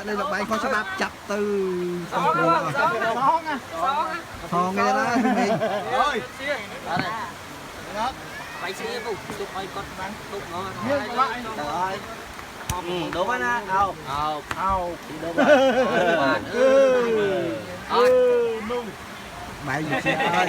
đây là bay con sẽ đạp chặt từ thon nghe đó mình rồi bay xe vụ chụp bay con chụp nó rồi đúng rồi nè ao đúng rồi bay gì xe ơi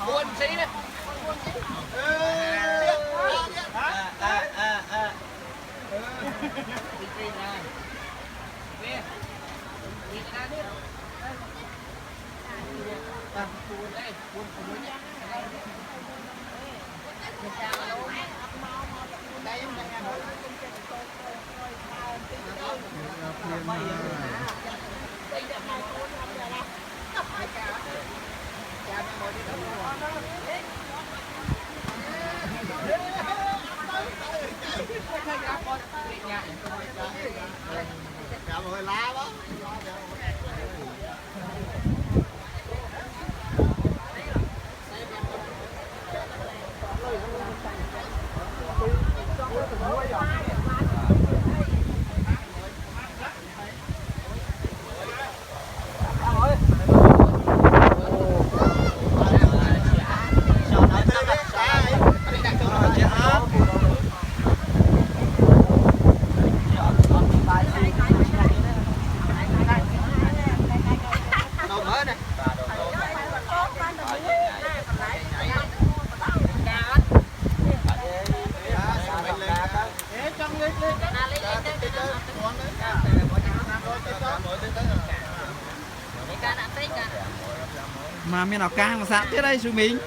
buồn xí đấy rồi lá đó mà miền nào càng mà sạt thế đây sư mình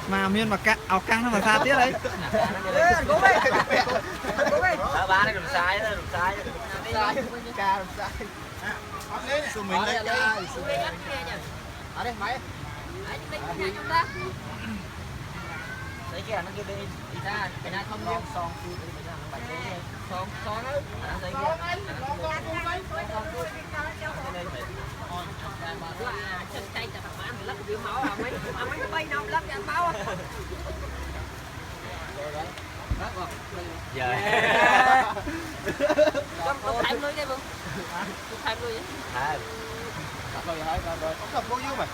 mà miên mà cắt áo căng nó mà xa tiếc đấy Cố đi. Cố đi. Ba này đụng sai đó, đụng sai. Ca làm sai. Số mình lấy ca. Ở đây máy. Đấy kìa nó kia đi ra cái này không riêng son cua đi ra bài thế son đấy đấy kìa chân tay chặt bán lắc cái máu à mấy cái bay nông lắc cho máu à giờ con thèm luôn đấy bông thèm luôn đấy Rồi hỏi rồi không gặp bao nhiêu mày.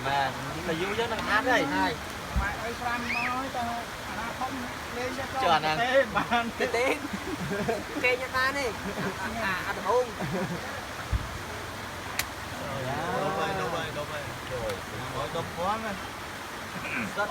mà là vui chứ nó ăn đây hai Mày ơi Fran nói tao không lên cho chưa ăn bàn cái tên kê cho ta đi ăn được không đâu vậy. Rồi, đốm quá mà. rất